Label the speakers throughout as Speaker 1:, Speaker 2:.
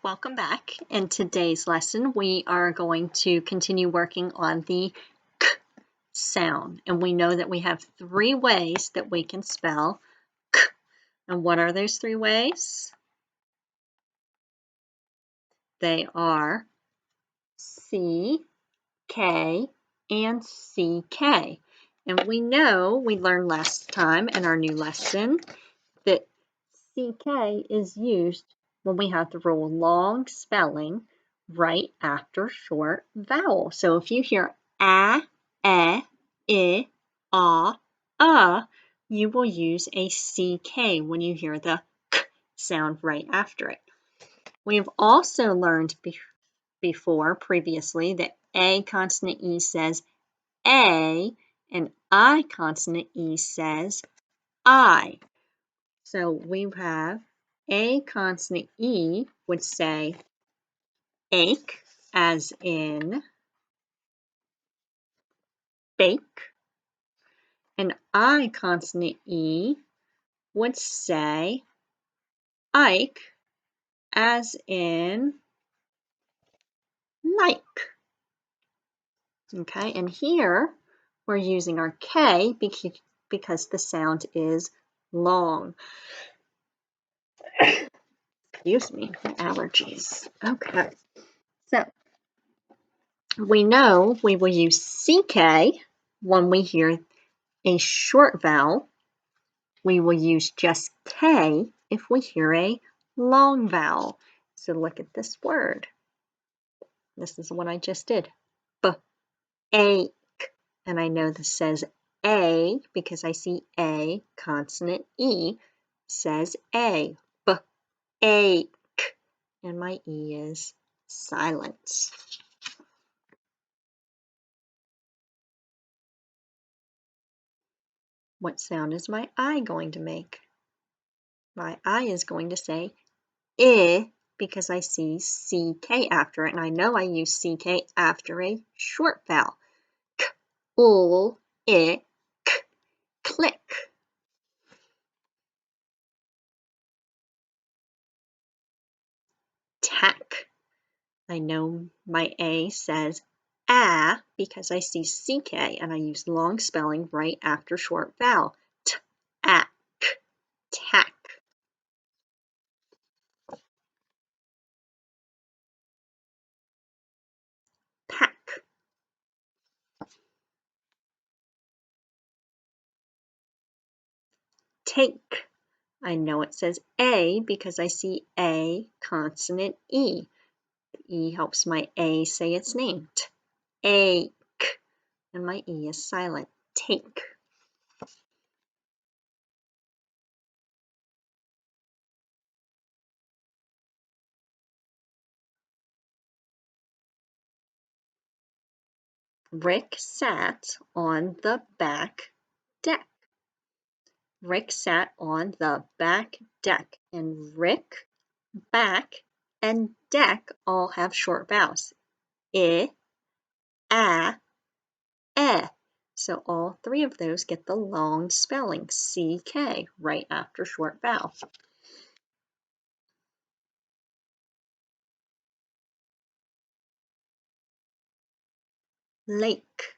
Speaker 1: welcome back. In today's lesson, we are going to continue working on the k sound. And we know that we have 3 ways that we can spell k. And what are those 3 ways? They are C, K, and CK. And we know, we learned last time in our new lesson, that CK is used when we have to roll long spelling right after short vowel. So if you hear a, I, you will use a CK when you hear the k sound right after it. We've also learned previously, that A consonant E says A and I consonant E says I. So we have A consonant E would say ache, as in bake. And I consonant E would say Ike, as in like. Okay, and here we're using our K because the sound is long. Excuse me, allergies. Okay, so we know we will use CK when we hear a short vowel. We will use just K if we hear a long vowel. So look at this word. This is what I just did. Ache. And I know this says A because I see A consonant E says A. Ache. And my E is silent. What sound is my I going to make? My I is going to say I because I see CK after it, and I know I use CK after a short vowel. K, ul, I, k, click. Tack. I know my A says A because I see CK and I use long spelling right after short vowel. Tack, tack. Pack. Take. I know it says A because I see A consonant E. E helps my A say its name. Ache. And my E is silent. Take. Rick sat on the back deck. Rick sat on the back deck. And Rick, back, and deck all have short vowels. I, a, eh. So all 3 of those get the long spelling, CK, right after short vowel. Lake.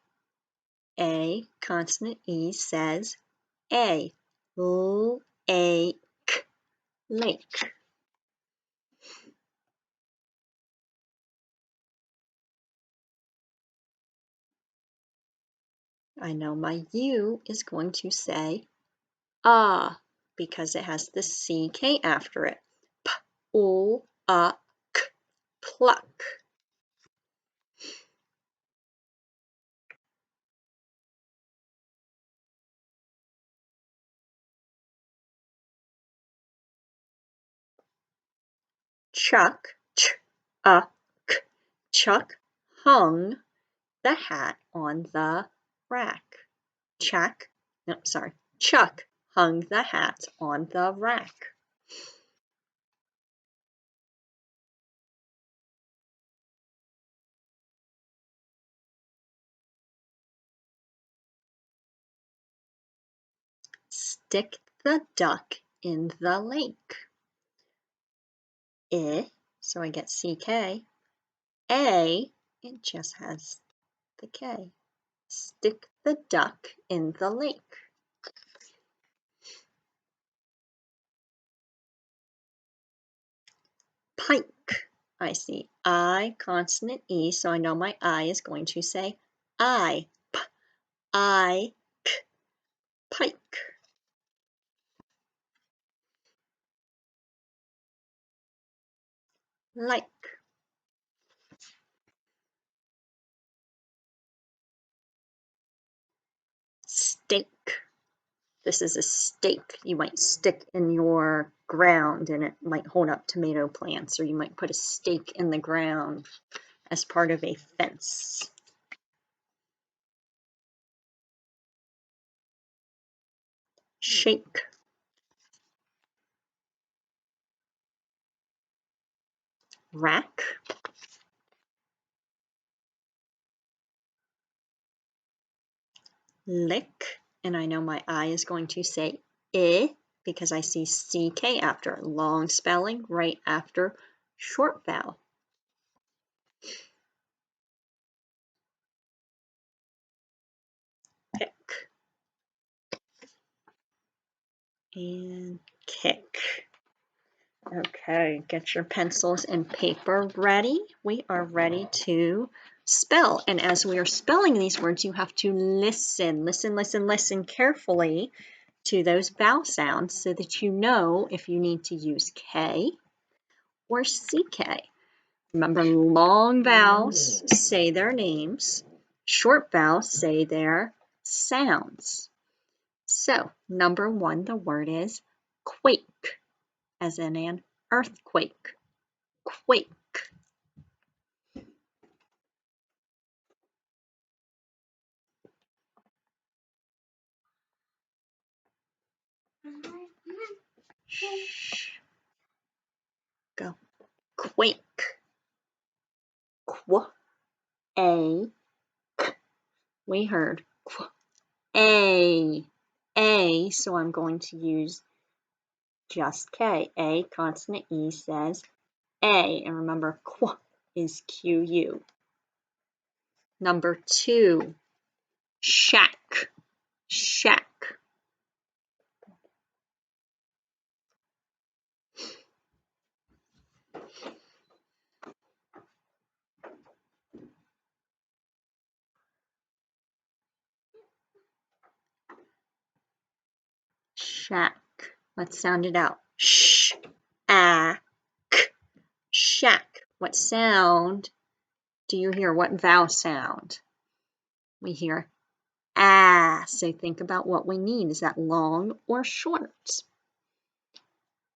Speaker 1: A consonant E says A. Lake. Lake. I know my U is going to say because it has the CK after it. K, pluck. Chuck, Chuck hung the hat on the rack. Chuck hung the hat on the rack. Stick the duck in the lake. I So I get CK. A, it just has the K. Stick the duck in the lake. Pike. I see I, consonant E, so I know my I is going to say I. I, pike. Like. Stake. This is a stake you might stick in your ground and it might hold up tomato plants, or you might put a stake in the ground as part of a fence. Shake. Rack. Lick, and I know my I is going to say I because I see CK after long spelling right after short vowel. Pick and kick. Okay, get your pencils and paper ready. We are ready to spell. And as we are spelling these words, you have to listen carefully to those vowel sounds so that you know if you need to use K or CK. Remember, long vowels say their names. Short vowels say their sounds. So, number 1, the word is quake, as in an earthquake. Quake. Shh. Go. Quake. Qu. A. K. We heard qu. A. A. So I'm going to use just K. A, consonant E says A. And remember, qu is QU. Number 2, shack. Shack. Shack. Let's sound it out. Sh, a, k. Shack. What sound do you hear? What vowel sound? We hear ah. So think about what we need. Is that long or short?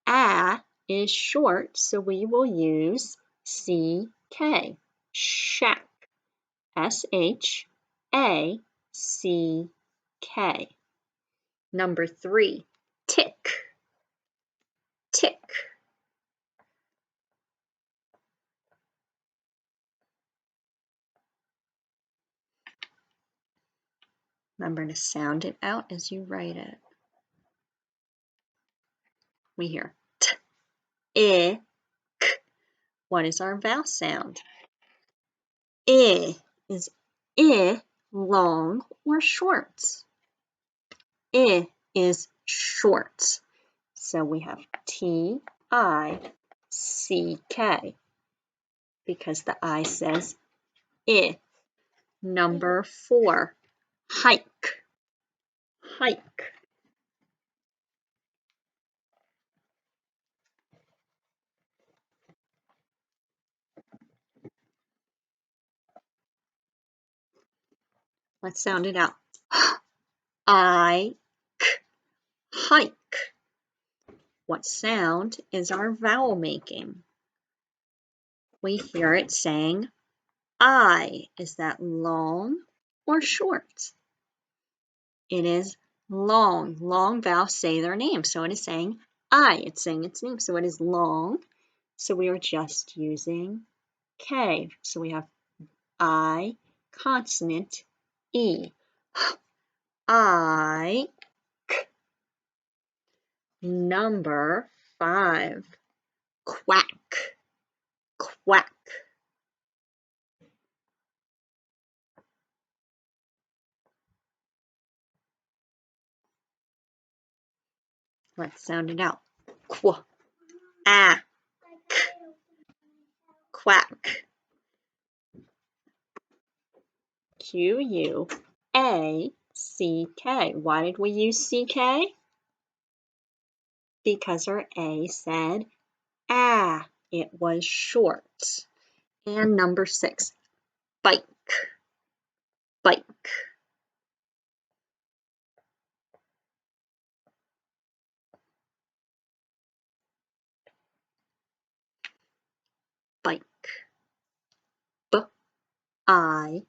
Speaker 1: Ah is short, so we will use CK. Shack. S-H-A-C-K. Number 3, tick. Tick. Remember to sound it out as you write it. We hear t, I, k. What is our vowel sound? I. Is I long or short? I is short. So we have T-I-C-K because the I says I. Number 4, hike. Hike. Let's sound it out. I, k, hike. What sound is our vowel making? We hear it saying I. Is that long or short? It is long. Long vowels say their name. So it is saying I. It's saying its name. So it is long. So we are just using K. So we have I, consonant E. I, k. Number 5, quack. quack. Let's sound it out. Qu, a, k, quack. Quack. Why did we use CK? Because our A said ah. It was short. And number 6, bike. Bike. Bike. B-I-K.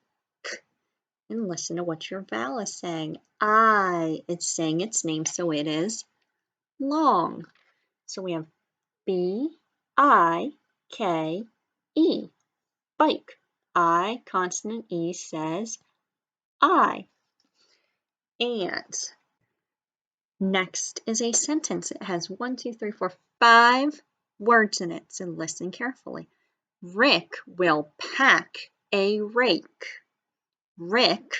Speaker 1: And listen to what your vowel is saying. I. It's saying its name, so it is long. So we have B-I-K-E. Bike. I, consonant E, says I. And next is a sentence. It has 1, 2, 3, 4, 5 words in it, so listen carefully. Rick will pack a rake. Rick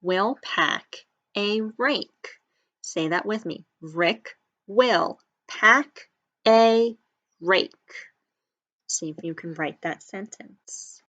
Speaker 1: will pack a rake. Say that with me. Rick will pack a rake. See if you can write that sentence.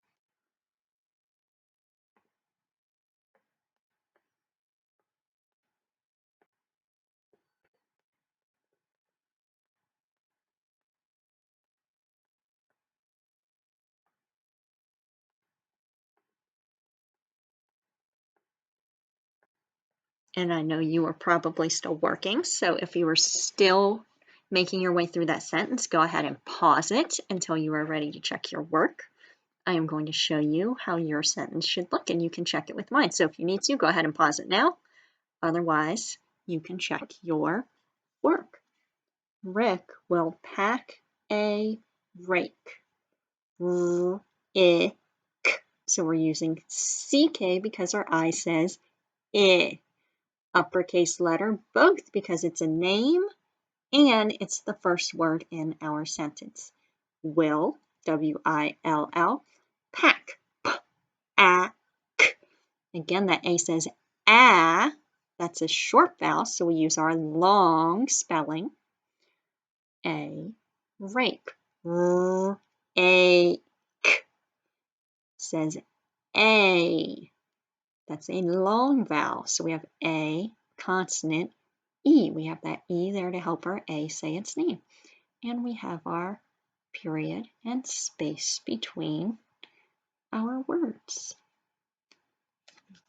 Speaker 1: And I know you are probably still working, so if you are still making your way through that sentence, go ahead and pause it until you are ready to check your work. I am going to show you how your sentence should look, and you can check it with mine. So if you need to, go ahead and pause it now. Otherwise, you can check your work. Rick will pack a rake. R-I-K. So we're using CK because our I says I. Uppercase letter, both because it's a name and it's the first word in our sentence. Will, W-I-L-L, pack, P-A-K. Again, that A says A. That's a short vowel, so we use our long spelling. A, rake. R-A-K. Says A. That's a long vowel, so we have A, consonant, E. We have that E there to help our A say its name. And we have our period and space between our words.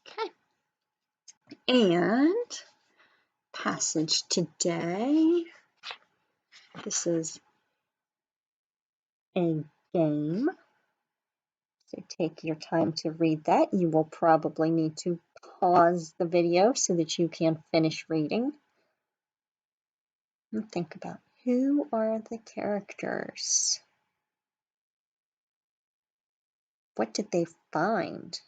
Speaker 1: Okay. And passage today. This is a game. So take your time to read that. You will probably need to pause the video so that you can finish reading. And think about who are the characters? What did they find?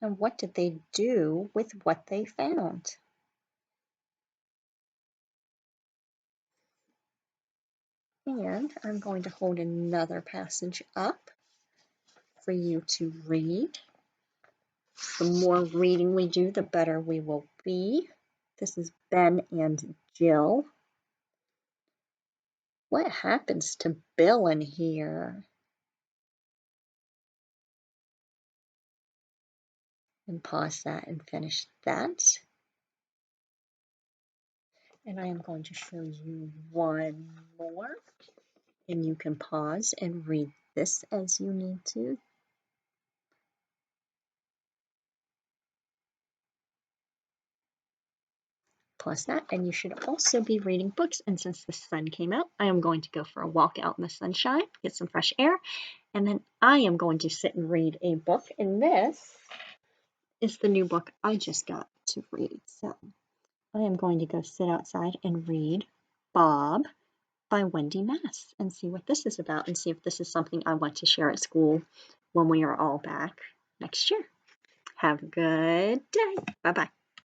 Speaker 1: And what did they do with what they found? And I'm going to hold another passage up for you to read. The more reading we do, the better we will be. This is Ben and Jill. What happens to Bill in here? And pause that and finish that. And I am going to show you one more. And you can pause and read this as you need to. Plus that, and you should also be reading books. And since the sun came out, I am going to go for a walk out in the sunshine, get some fresh air, and then I am going to sit and read a book. And this is the new book I just got to read. So I am going to go sit outside and read Bob by Wendy Mass and see what this is about and see if this is something I want to share at school when we are all back next year. Have a good day. Bye-bye.